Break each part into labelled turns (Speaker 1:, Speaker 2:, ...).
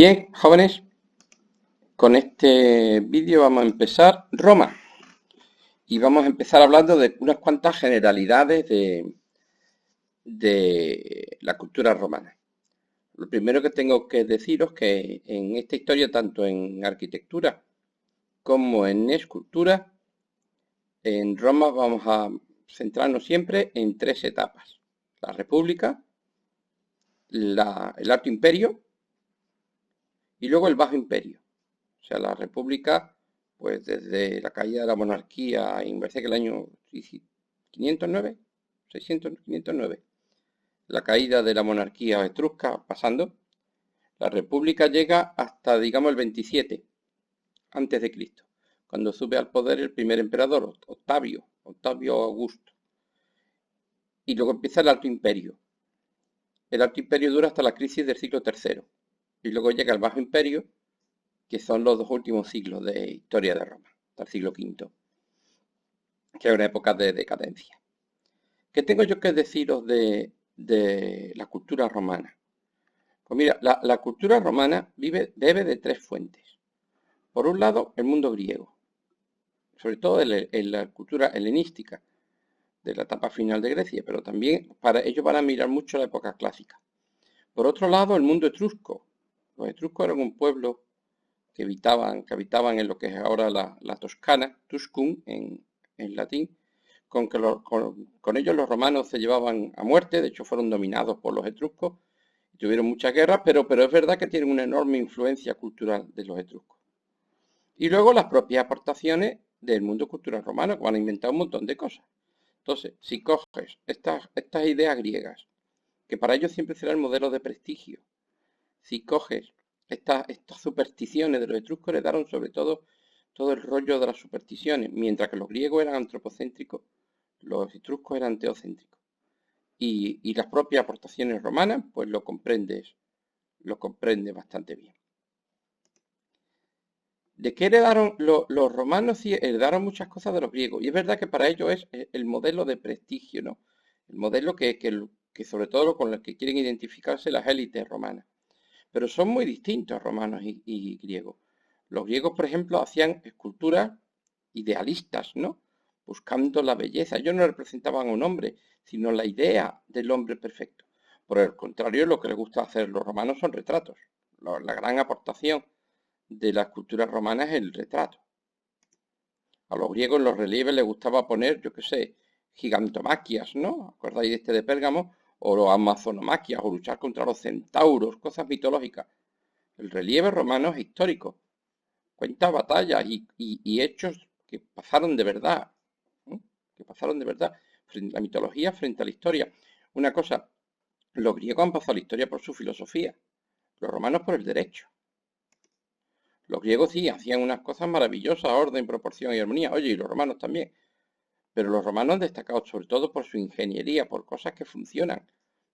Speaker 1: Bien, jóvenes, con este vídeo vamos a empezar Roma y vamos a empezar hablando de unas cuantas generalidades de la cultura romana. Lo primero que tengo que deciros que en esta historia, tanto en arquitectura como en escultura, en Roma vamos a centrarnos siempre en tres etapas: la República, el Alto Imperio y luego el Bajo Imperio. O sea, la República, pues desde la caída de la monarquía, me parece que el año 509, 600, 509, la caída de la monarquía etrusca pasando, la República llega hasta, digamos, el 27 antes de Cristo, cuando sube al poder el primer emperador, Octavio Augusto. Y luego empieza el Alto Imperio. El Alto Imperio dura hasta la crisis del siglo III. Y luego llega el Bajo Imperio, que son los dos últimos siglos de historia de Roma, hasta el siglo V, que es una época de decadencia. ¿Qué tengo yo que deciros de la cultura romana? Pues mira, la cultura romana bebe de tres fuentes. Por un lado, el mundo griego, sobre todo en la cultura helenística de la etapa final de Grecia, pero también para ellos van a mirar mucho la época clásica. Por otro lado, el mundo etrusco. Los etruscos eran un pueblo que habitaban en lo que es ahora la Toscana, Tuscum en latín, con ellos los romanos se llevaban a muerte. De hecho fueron dominados por los etruscos, tuvieron muchas guerras, pero es verdad que tienen una enorme influencia cultural de los etruscos. Y luego las propias aportaciones del mundo cultural romano, que van a inventar un montón de cosas. Entonces, si coges estas ideas griegas, que para ellos siempre será el modelo de prestigio, si coges estas supersticiones de los etruscos, heredaron sobre todo el rollo de las supersticiones, mientras que los griegos eran antropocéntricos, los etruscos eran teocéntricos. Y las propias aportaciones romanas, pues lo comprendes bastante bien. ¿De qué heredaron los romanos? Sí, heredaron muchas cosas de los griegos. Y es verdad que para ellos es el modelo de prestigio, ¿no? El modelo que sobre todo con el que quieren identificarse las élites romanas. Pero son muy distintos romanos y griegos. Los griegos, por ejemplo, hacían esculturas idealistas, ¿no? Buscando la belleza. Ellos no representaban a un hombre, sino la idea del hombre perfecto. Por el contrario, lo que les gusta hacer los romanos son retratos. La gran aportación de la escultura romana es el retrato. A los griegos en los relieves les gustaba poner, yo qué sé, gigantomaquias, ¿no? ¿Acordáis de este de Pérgamo? O los amazonomaquias, o luchar contra los centauros, cosas mitológicas. El relieve romano es histórico, cuenta batallas y hechos que pasaron de verdad, ¿no? Que pasaron de verdad. La mitología frente a la historia. Una cosa, los griegos han pasado la historia por su filosofía, los romanos por el derecho. Los griegos sí hacían unas cosas maravillosas, orden, proporción y armonía. Oye, y los romanos también. Pero los romanos han destacado sobre todo por su ingeniería, por cosas que funcionan,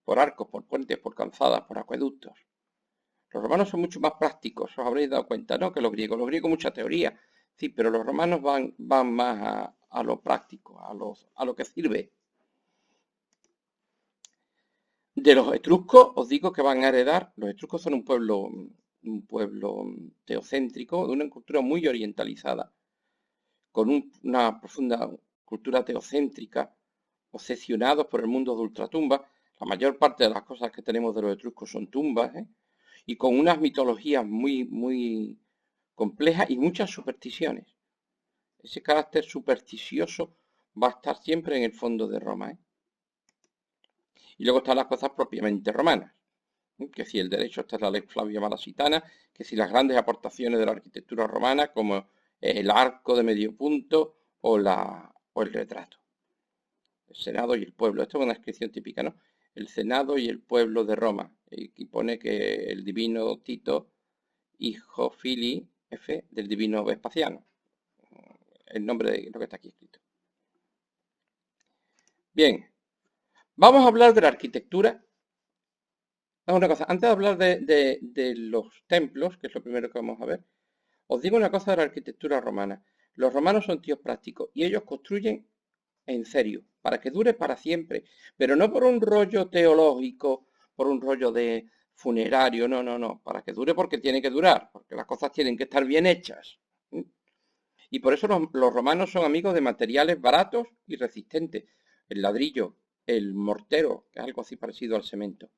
Speaker 1: por arcos, por puentes, por calzadas, por acueductos. Los romanos son mucho más prácticos, os habréis dado cuenta, ¿no? Que los griegos. Los griegos mucha teoría, sí, pero los romanos van más a lo práctico, a lo que sirve. De los etruscos os digo que van a heredar. Los etruscos son un pueblo teocéntrico, de una cultura muy orientalizada, con una profunda cultura teocéntrica, obsesionados por el mundo de ultratumba. La mayor parte de las cosas que tenemos de los etruscos son tumbas, ¿eh? Y con unas mitologías muy complejas y muchas supersticiones. Ese carácter supersticioso va a estar siempre en el fondo de Roma, ¿eh? Y luego están las cosas propiamente romanas, ¿eh? Que si el derecho, esta es la ley Flavia Malasitana, que si las grandes aportaciones de la arquitectura romana, como el arco de medio punto o el retrato. El Senado y el pueblo. Esto es una descripción típica, ¿no? El Senado y el pueblo de Roma. Y pone que el divino Tito, hijo Fili, F, del divino Vespasiano. El nombre de lo que está aquí escrito. Bien, vamos a hablar de la arquitectura. Una cosa, antes de hablar de los templos, que es lo primero que vamos a ver, os digo una cosa de la arquitectura romana. Los romanos son tíos prácticos y ellos construyen en serio, para que dure para siempre, pero no por un rollo teológico, por un rollo de funerario, no, no, no, para que dure porque tiene que durar, porque las cosas tienen que estar bien hechas. Y por eso los romanos son amigos de materiales baratos y resistentes. El ladrillo, el mortero, que es algo así parecido al cemento,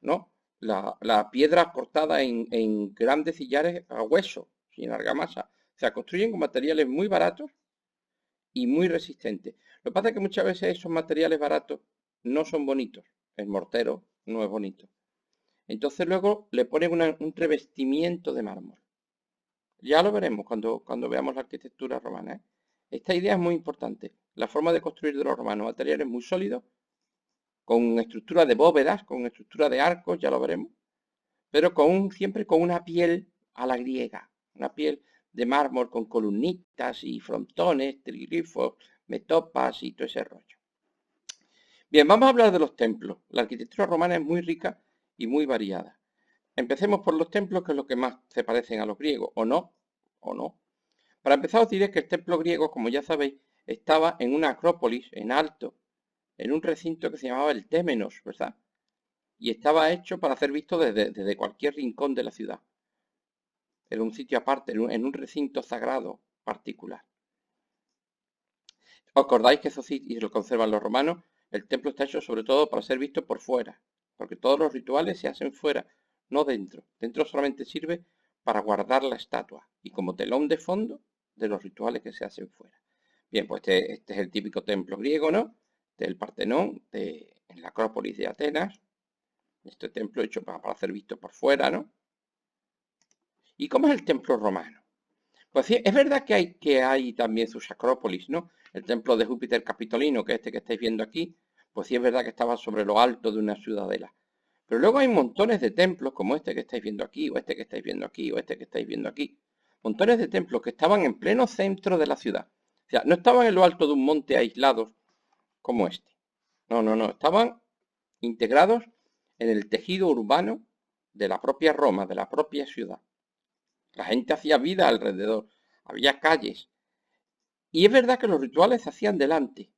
Speaker 1: ¿no? La piedra cortada en grandes sillares a hueso, sin argamasa. O sea, construyen con materiales muy baratos y muy resistentes. Lo que pasa es que muchas veces esos materiales baratos no son bonitos. El mortero no es bonito. Entonces luego le ponen un revestimiento de mármol. Ya lo veremos cuando veamos la arquitectura romana, ¿eh? Esta idea es muy importante. La forma de construir de los romanos, materiales muy sólidos, con estructura de bóvedas, con estructura de arcos, ya lo veremos, pero siempre con una piel a la griega, una piel de mármol con columnitas y frontones, triglifos, metopas y todo ese rollo. Bien, vamos a hablar de los templos. La arquitectura romana es muy rica y muy variada. Empecemos por los templos, que es lo que más se parecen a los griegos, o no, o no. Para empezar os diré que el templo griego, como ya sabéis, estaba en una acrópolis, en alto, en un recinto que se llamaba el Témenos, ¿verdad? Y estaba hecho para ser visto desde cualquier rincón de la ciudad. Era un sitio aparte, en un recinto sagrado particular. ¿Os acordáis que eso sí, y lo conservan los romanos? El templo está hecho sobre todo para ser visto por fuera, porque todos los rituales se hacen fuera, no dentro. Dentro solamente sirve para guardar la estatua y como telón de fondo de los rituales que se hacen fuera. Bien, pues este es el típico templo griego, ¿no? Del Partenón, en la Acrópolis de Atenas. Este templo hecho para ser visto por fuera, ¿no? ¿Y cómo es el templo romano? Pues sí, es verdad que hay también sus acrópolis, ¿no? El templo de Júpiter Capitolino, que es este que estáis viendo aquí, pues sí es verdad que estaba sobre lo alto de una ciudadela. Pero luego hay montones de templos, como este que estáis viendo aquí, o este que estáis viendo aquí, o este que estáis viendo aquí. Montones de templos que estaban en pleno centro de la ciudad. O sea, no estaban en lo alto de un monte aislados como este. No, no, no. Estaban integrados en el tejido urbano de la propia Roma, de la propia ciudad. La gente hacía vida alrededor. Había calles. Y es verdad que los rituales se hacían delante.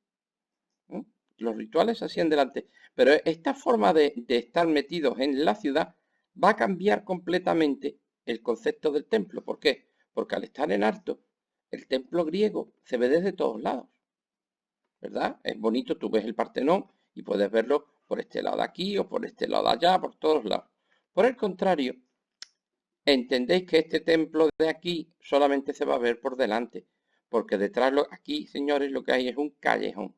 Speaker 1: ¿No? Los rituales se hacían delante. Pero esta forma de estar metidos en la ciudad va a cambiar completamente el concepto del templo. ¿Por qué? Porque al estar en alto, el templo griego se ve desde todos lados. ¿Verdad? Es bonito, tú ves el Partenón y puedes verlo por este lado de aquí o por este lado de allá, por todos lados. Por el contrario, entendéis que este templo de aquí solamente se va a ver por delante, porque detrás, aquí, señores, lo que hay es un callejón.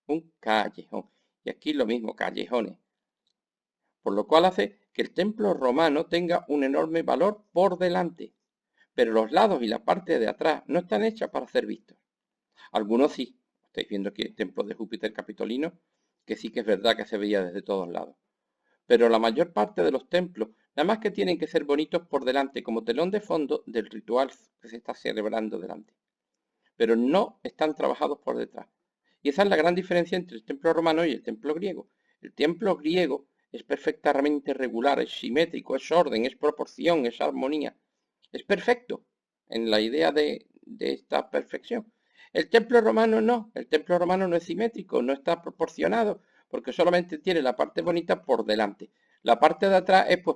Speaker 1: Un callejón. Y aquí lo mismo, callejones. Por lo cual hace que el templo romano tenga un enorme valor por delante. Pero los lados y la parte de atrás no están hechas para ser vistos. Algunos sí. Estáis viendo aquí el templo de Júpiter Capitolino, que sí que es verdad que se veía desde todos lados. Pero la mayor parte de los templos, nada más que tienen que ser bonitos por delante, como telón de fondo del ritual que se está celebrando delante. Pero no están trabajados por detrás. Y esa es la gran diferencia entre el templo romano y el templo griego. El templo griego es perfectamente regular, es simétrico, es orden, es proporción, es armonía. Es perfecto en la idea de esta perfección. El templo romano no, el templo romano no es simétrico, no está proporcionado, porque solamente tiene la parte bonita por delante. La parte de atrás es pues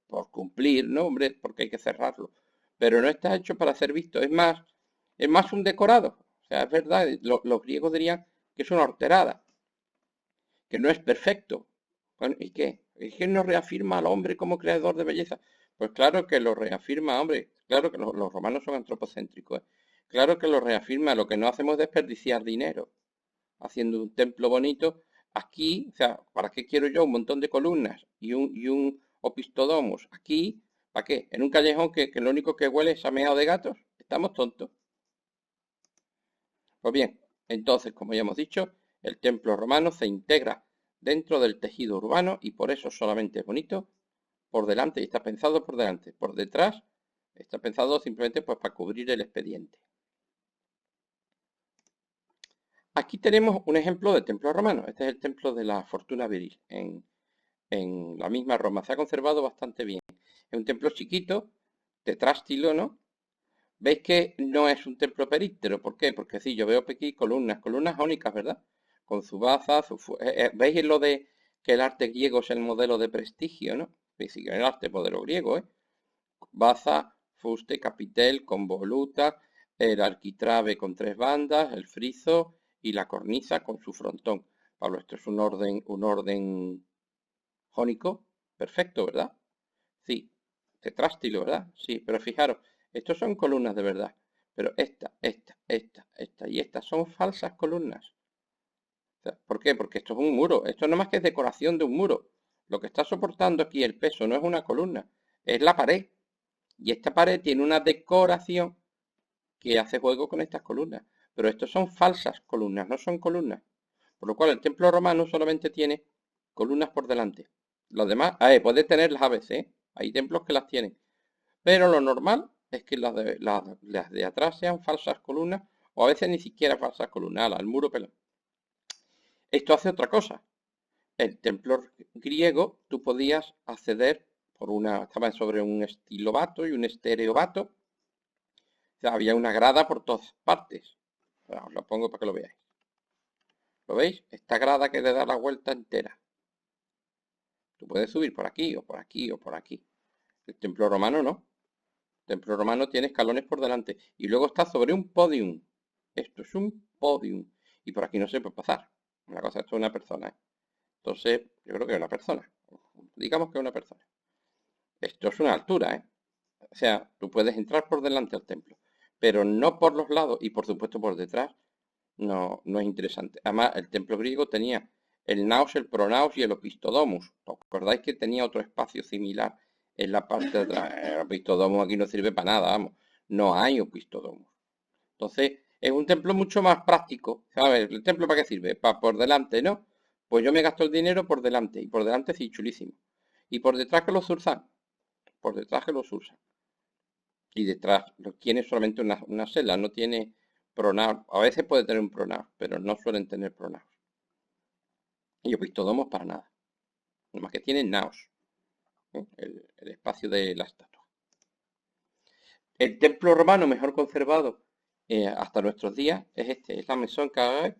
Speaker 1: por cumplir, ¿no, hombre? Porque hay que cerrarlo. Pero no está hecho para ser visto, es más un decorado. O sea, es verdad, los griegos dirían que es una horterada, que no es perfecto. Bueno, ¿y qué? ¿Es que nos reafirma al hombre como creador de belleza? Pues claro que lo reafirma, hombre. Claro que los romanos son antropocéntricos, ¿eh? Claro que lo reafirma. Lo que no hacemos es desperdiciar dinero haciendo un templo bonito. Aquí, o sea, ¿para qué quiero yo un montón de columnas y un opistodomos? Aquí, ¿para qué? En un callejón que lo único que huele es a meado de gatos. Estamos tontos. Pues bien, entonces, como ya hemos dicho, el templo romano se integra dentro del tejido urbano y por eso solamente es bonito por delante y está pensado por delante. Por detrás está pensado simplemente pues para cubrir el expediente. Aquí tenemos un ejemplo de templo romano. Este es el templo de la Fortuna Viril en la misma Roma. Se ha conservado bastante bien. Es un templo chiquito, tetrástilo, ¿no? ¿Veis que no es un templo períptero? ¿Por qué? Porque sí, yo veo aquí columnas jónicas, ¿verdad? Con su baza, ¿veis lo de que el arte griego es el modelo de prestigio, ¿no? Sí, el arte modelo griego, ¿eh? Baza, fuste, capitel, convoluta, el arquitrabe con 3 bandas, el friso y la cornisa con su frontón. Pablo, esto es un orden jónico perfecto, ¿verdad? Sí, tetrástilo, ¿verdad? Sí, pero fijaros, estos son columnas de verdad. Pero esta y esta son falsas columnas. O sea, ¿por qué? Porque esto es un muro. Esto no más que es decoración de un muro. Lo que está soportando aquí el peso no es una columna, es la pared. Y esta pared tiene una decoración que hace juego con estas columnas. Pero estos son falsas columnas, no son columnas. Por lo cual el templo romano solamente tiene columnas por delante. Los demás, puede tener las ABC, ¿eh? Hay templos que las tienen. Pero lo normal es que las de atrás sean falsas columnas o a veces ni siquiera falsas columnas, al muro pelado. Esto hace otra cosa. El templo griego tú podías acceder estaba sobre un estilobato y un estereobato. O sea, había una grada por todas partes. Ahora os lo pongo para que lo veáis. ¿Lo veis? Esta grada que le da la vuelta entera. Tú puedes subir por aquí o por aquí o por aquí. El templo romano no. El templo romano tiene escalones por delante y luego está sobre un podium. Esto es un podium. Y por aquí no se puede pasar. Una cosa, esto es una persona, ¿eh? Entonces, yo creo que es una persona. Digamos que es una persona. Esto es una altura, ¿eh? O sea, tú puedes entrar por delante al templo, pero no por los lados y por supuesto por detrás. No, no es interesante. Además, el templo griego tenía el naos, el pronaos y el opistodomus. ¿Os acordáis que tenía otro espacio similar en la parte de atrás? El opistodomus aquí no sirve para nada, vamos. No hay opistodomus. Entonces, es un templo mucho más práctico. ¿Sabes? ¿El templo para qué sirve? Para por delante, ¿no? Pues yo me gasto el dinero por delante. Y por delante sí, chulísimo. Y por detrás que lo usan. Por detrás que los usan. Y detrás tiene solamente una celda, no tiene pronaos. A veces puede tener un pronaos, pero no suelen tener pronaos. Y opistodomos para nada. Nomás que tienen naos, ¿eh? El espacio de la estatua. El templo romano mejor conservado hasta nuestros días es la Maison Carrée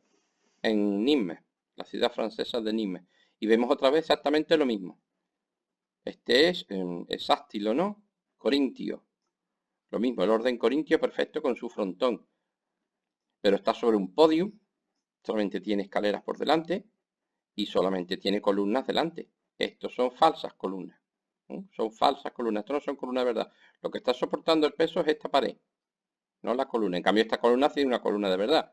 Speaker 1: en Nimes, la ciudad francesa de Nimes. Y vemos otra vez exactamente lo mismo. Este es sástilo, ¿no? Corintio. Lo mismo, el orden corintio perfecto con su frontón. Pero está sobre un podium, solamente tiene escaleras por delante y solamente tiene columnas delante. Estos son falsas columnas. Son falsas columnas, esto no son columnas de verdad. Lo que está soportando el peso es esta pared, no la columna. En cambio, esta columna sí es una columna de verdad.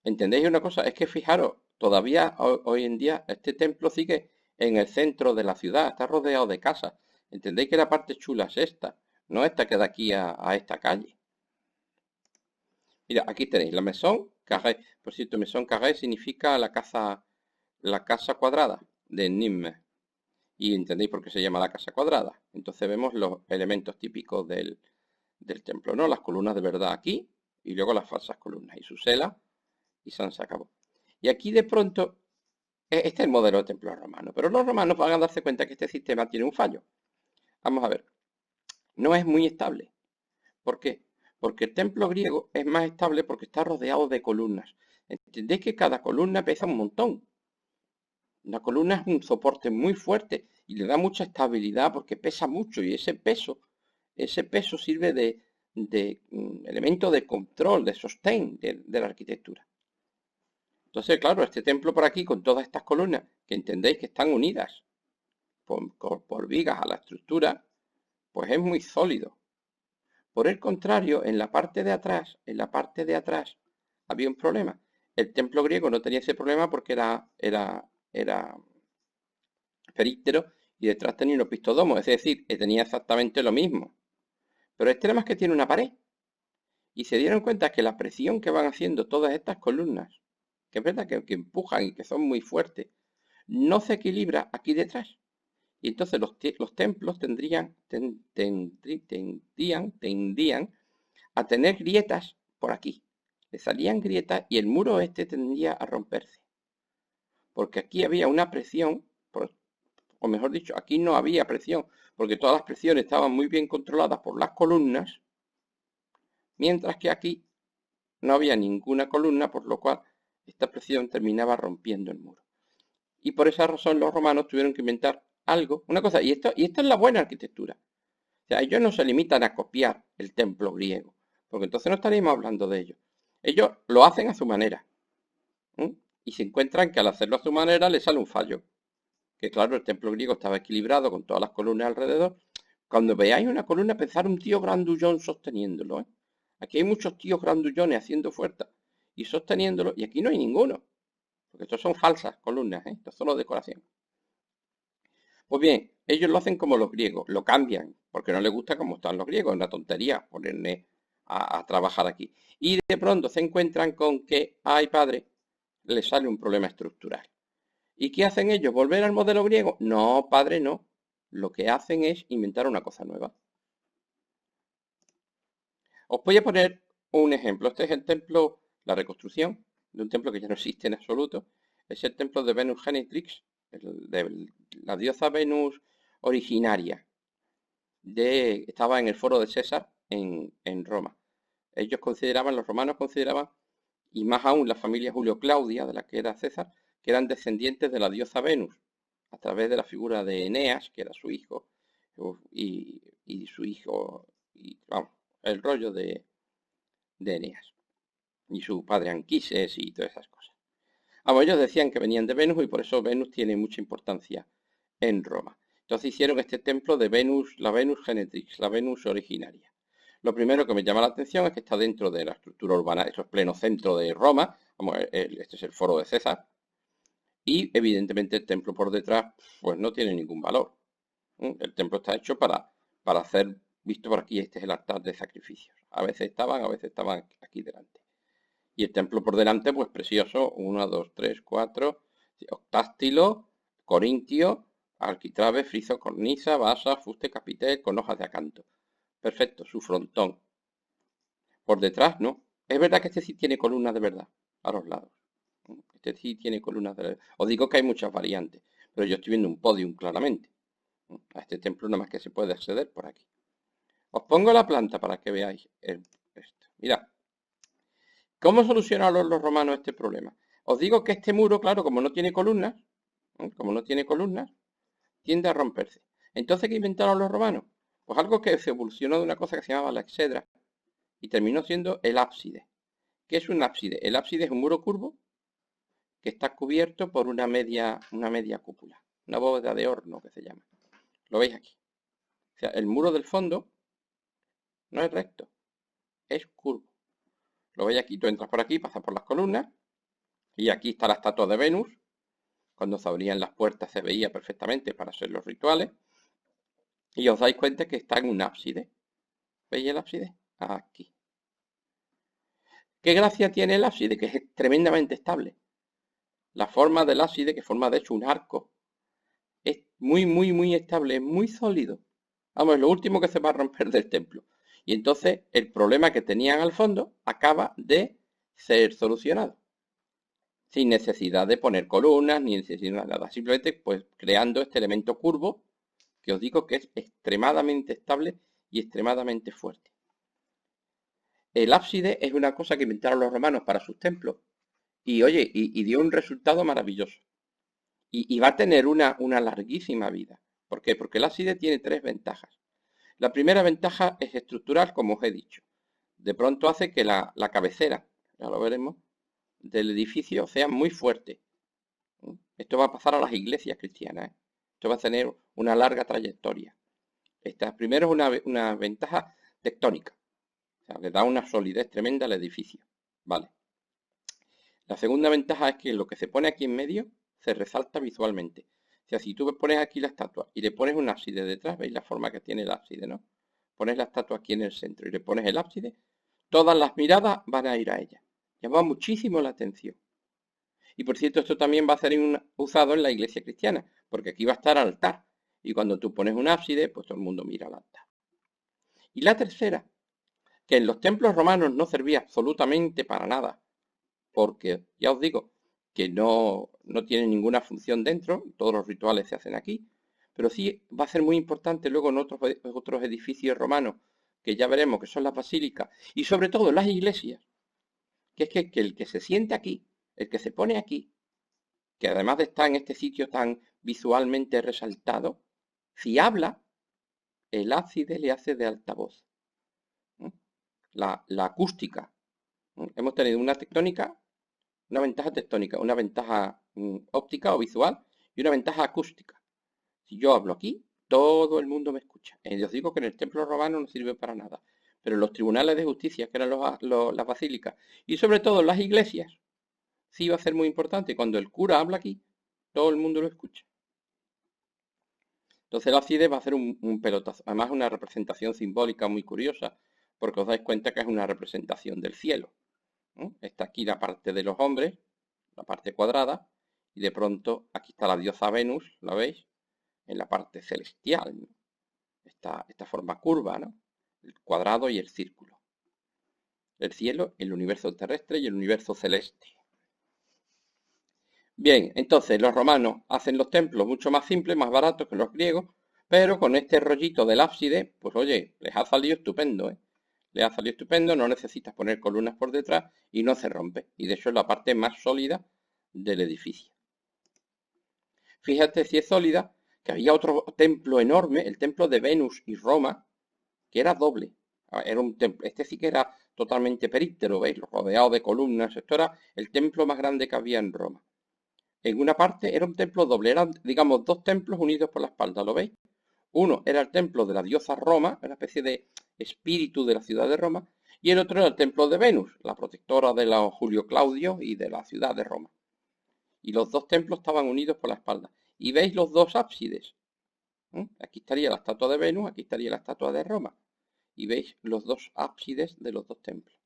Speaker 1: ¿Entendéis una cosa? Es que fijaros, todavía hoy en día este templo sigue en el centro de la ciudad, está rodeado de casas. ¿Entendéis que la parte chula es esta? No esta que da aquí a esta calle. Mira, aquí tenéis la Maison Carrée. Por cierto, Maison Carrée significa la casa cuadrada de Nimes. Y entendéis por qué se llama la casa cuadrada. Entonces vemos los elementos típicos del templo, ¿no? Las columnas de verdad aquí y luego las falsas columnas. Y su cela y se acabó. Y aquí de pronto, este es el modelo de templo romano. Pero los romanos van a darse cuenta que este sistema tiene un fallo. Vamos a ver. No es muy estable. ¿Por qué? Porque el templo griego es más estable porque está rodeado de columnas. ¿Entendéis que cada columna pesa un montón? Una columna es un soporte muy fuerte y le da mucha estabilidad porque pesa mucho y ese peso sirve de elemento de control, de sostén de la arquitectura. Entonces, claro, este templo por aquí con todas estas columnas que entendéis que están unidas por vigas a la estructura, pues es muy sólido. Por el contrario, en la parte de atrás había un problema. El templo griego no tenía ese problema porque era períptero y detrás tenía un opistodomo, es decir, que tenía exactamente lo mismo. Pero este nada más que tiene una pared. Y se dieron cuenta que la presión que van haciendo todas estas columnas, que es verdad que empujan y que son muy fuertes, no se equilibra aquí detrás. Y entonces los templos tendrían a tener grietas por aquí. Le salían grietas y el muro este tendría a romperse. Porque aquí había una presión, o mejor dicho, aquí no había presión, porque todas las presiones estaban muy bien controladas por las columnas, mientras que aquí no había ninguna columna, por lo cual esta presión terminaba rompiendo el muro. Y por esa razón los romanos tuvieron que inventar algo, una cosa, y esta es la buena arquitectura. O sea, ellos no se limitan a copiar el templo griego, porque entonces no estaríamos hablando de ellos. Ellos lo hacen a su manera. ¿M? Y se encuentran que al hacerlo a su manera les sale un fallo. Que claro, el templo griego estaba equilibrado con todas las columnas alrededor. Cuando veáis una columna, pensar un tío grandullón sosteniéndolo. ¿Eh? Aquí hay muchos tíos grandullones haciendo fuerza y sosteniéndolo, y aquí no hay ninguno. Porque estos son falsas columnas, ¿eh? Esto es solo decoración. Pues bien, ellos lo hacen como los griegos, lo cambian, porque no les gusta cómo están los griegos, es una tontería ponerle a trabajar aquí. Y de pronto se encuentran con que, ay padre, les sale un problema estructural. ¿Y qué hacen ellos? ¿Volver al modelo griego? No, padre, no. Lo que hacen es inventar una cosa nueva. Os voy a poner un ejemplo. Este es el templo, la reconstrucción de un templo que ya no existe en absoluto. Es el templo de Venus Genetrix, de la diosa Venus originaria. Estaba en el foro de César en Roma. Ellos consideraban, los romanos consideraban, y más aún la familia Julio Claudia, de la que era César, que eran descendientes de la diosa Venus, a través de la figura de Eneas, que era su hijo, y su hijo, y vamos, el rollo de Eneas, y su padre Anquises y todas esas cosas. Vamos, ellos decían que venían de Venus y por eso Venus tiene mucha importancia en Roma. Entonces hicieron este templo de Venus, la Venus Genetrix, la Venus originaria. Lo primero que me llama la atención es que está dentro de la estructura urbana, eso es pleno centro de Roma, vamos, este es el foro de César, y evidentemente el templo por detrás pues no tiene ningún valor. El templo está hecho para hacer, visto por aquí, este es el altar de sacrificios. A veces estaban aquí delante. Y el templo por delante, pues precioso, 1, 2, 3, 4, octástilo, corintio, arquitrabe, friso, cornisa, basa, fuste, capitel, con hojas de acanto. Perfecto, su frontón. Por detrás, no. Es verdad que este sí tiene columnas de verdad, a los lados. Este sí tiene columnas de verdad. Os digo que hay muchas variantes, pero yo estoy viendo un podium claramente. A este templo nada más que se puede acceder por aquí. Os pongo la planta para que veáis esto. Mirad, ¿cómo solucionaron los romanos este problema? Os digo que este muro, claro, como no tiene columnas, tiende a romperse. Entonces, ¿qué inventaron los romanos? Pues algo que se evolucionó de una cosa que se llamaba la exedra y terminó siendo el ábside. ¿Qué es un ábside? El ábside es un muro curvo que está cubierto por una media cúpula, una bóveda de horno que se llama. ¿Lo veis aquí? O sea, el muro del fondo no es recto, es curvo. Lo veis aquí, tú entras por aquí, pasas por las columnas, y aquí está la estatua de Venus. Cuando se abrían las puertas se veía perfectamente para hacer los rituales. Y os dais cuenta que está en un ábside. ¿Veis el ábside? Aquí. ¿Qué gracia tiene el ábside? Que es tremendamente estable. La forma del ábside, que forma de hecho un arco, es muy estable, es muy sólido. Vamos, es lo último que se va a romper del templo. Y entonces el problema que tenían al fondo acaba de ser solucionado. Sin necesidad de poner columnas ni necesidad de nada. Simplemente pues creando este elemento curvo que os digo que es extremadamente estable y extremadamente fuerte. El ábside es una cosa que inventaron los romanos para sus templos y oye, y dio un resultado maravilloso. Y va a tener una larguísima vida. ¿Por qué? Porque el ábside tiene tres ventajas. La primera ventaja es estructural, como os he dicho. De pronto hace que la cabecera, ya lo veremos, del edificio sea muy fuerte. Esto va a pasar a las iglesias cristianas. Esto va a tener una larga trayectoria. Esta primero es una ventaja tectónica. O sea, le da una solidez tremenda al edificio. Vale. La segunda ventaja es que lo que se pone aquí en medio se resalta visualmente. O sea, si tú pones aquí la estatua y le pones un ábside detrás, veis la forma que tiene el ábside, ¿no? Pones la estatua aquí en el centro y le pones el ábside, todas las miradas van a ir a ella. Llama muchísimo la atención. Y por cierto, esto también va a ser usado en la iglesia cristiana, porque aquí va a estar el altar. Y cuando tú pones un ábside, pues todo el mundo mira al altar. Y la tercera, que en los templos romanos no servía absolutamente para nada, porque ya os digo que no tiene ninguna función dentro, todos los rituales se hacen aquí, pero sí va a ser muy importante luego en otros edificios romanos, que ya veremos que son las basílicas, y sobre todo las iglesias, que es que el que se siente aquí el que se pone aquí, que además de estar en este sitio tan visualmente resaltado, si habla, el ábside le hace de altavoz. La acústica. Hemos tenido una tectónica, una ventaja tectónica, una ventaja óptica o visual y una ventaja acústica. Si yo hablo aquí, todo el mundo me escucha. Os digo que en el templo romano no sirve para nada, pero en los tribunales de justicia, que eran las basílicas, y sobre todo en las iglesias, sí va a ser muy importante. Cuando el cura habla aquí, todo el mundo lo escucha. Entonces el ábside va a hacer un pelotazo. Además es una representación simbólica muy curiosa, porque os dais cuenta que es una representación del cielo. Está aquí la parte de los hombres, la parte cuadrada, y de pronto aquí está la diosa Venus, ¿la veis? En la parte celestial, ¿no? Esta forma curva, ¿no? El cuadrado y el círculo. El cielo, el universo terrestre y el universo celeste. Bien, entonces los romanos hacen los templos mucho más simples, más baratos que los griegos, pero con este rollito del ábside, pues oye, les ha salido estupendo, ¿eh? Les ha salido estupendo, no necesitas poner columnas por detrás y no se rompe. Y de hecho es la parte más sólida del edificio. Fíjate si es sólida, que había otro templo enorme, el templo de Venus y Roma, que era doble. Era un templo, este sí que era totalmente períptero, ¿veis? Rodeado de columnas. Esto era el templo más grande que había en Roma. En una parte era un templo doble, eran, digamos, dos templos unidos por la espalda, ¿lo veis? Uno era el templo de la diosa Roma, una especie de espíritu de la ciudad de Roma, y el otro era el templo de Venus, la protectora de los Julio Claudio y de la ciudad de Roma. Y los dos templos estaban unidos por la espalda. Y veis los dos ábsides. Aquí estaría la estatua de Venus, aquí estaría la estatua de Roma. Y veis los dos ábsides de los dos templos.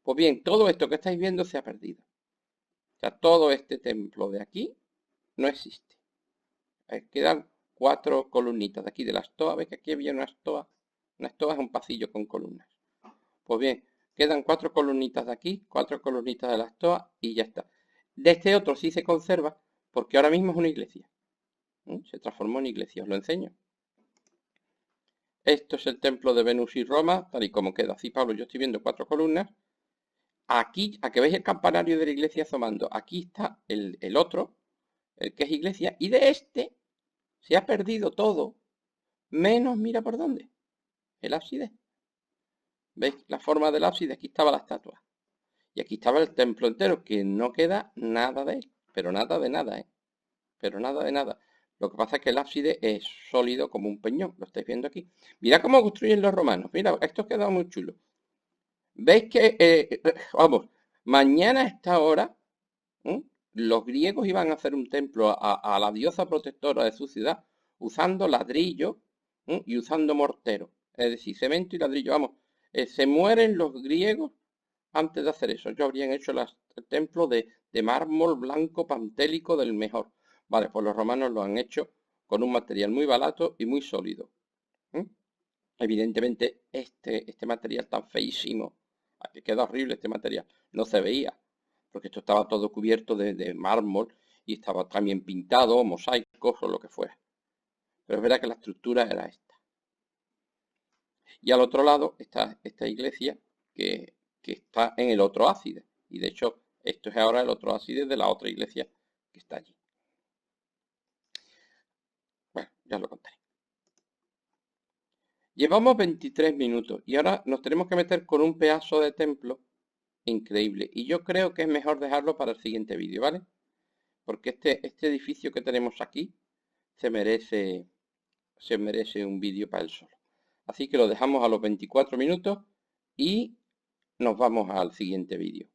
Speaker 1: Pues bien, todo esto que estáis viendo se ha perdido. O sea, todo este templo de aquí no existe. Quedan 4 columnitas de aquí de la estoa. ¿Veis que aquí había una estoa? Una estoa es un pasillo con columnas. Pues bien, quedan 4 columnitas de aquí, 4 columnitas de la estoa y ya está. De este otro sí se conserva porque ahora mismo es una iglesia. Se transformó en iglesia, os lo enseño. Esto es el templo de Venus y Roma, tal y como queda. Así, Pablo, yo estoy viendo 4 columnas. Aquí, a que veis el campanario de la iglesia asomando, aquí está el otro, el que es iglesia, y de este se ha perdido todo, menos, mira por dónde, el ábside. ¿Veis la forma del ábside? Aquí estaba la estatua. Y aquí estaba el templo entero, que no queda nada de él, pero nada de nada, ¿eh? Pero nada de nada. Lo que pasa es que el ábside es sólido como un peñón, lo estáis viendo aquí. Mira cómo construyen los romanos, mira, esto queda muy chulo. ¿Veis que, vamos, mañana a esta hora, los griegos iban a hacer un templo a la diosa protectora de su ciudad usando ladrillo y usando mortero? Es decir, cemento y ladrillo. Vamos, se mueren los griegos antes de hacer eso. Ellos habrían hecho el templo de mármol blanco pantélico del mejor. Vale, pues los romanos lo han hecho con un material muy barato y muy sólido. Evidentemente, este material tan feísimo, que queda horrible este material, no se veía, porque esto estaba todo cubierto de mármol y estaba también pintado, mosaicos o lo que fuera. Pero es verdad que la estructura era esta. Y al otro lado está esta iglesia que está en el otro ábside. Y de hecho, esto es ahora el otro ábside de la otra iglesia que está allí. Bueno, ya lo contaré. Llevamos 23 minutos y ahora nos tenemos que meter con un pedazo de templo increíble. Y yo creo que es mejor dejarlo para el siguiente vídeo, ¿vale? Porque este edificio que tenemos aquí se merece un vídeo para él solo. Así que lo dejamos a los 24 minutos y nos vamos al siguiente vídeo.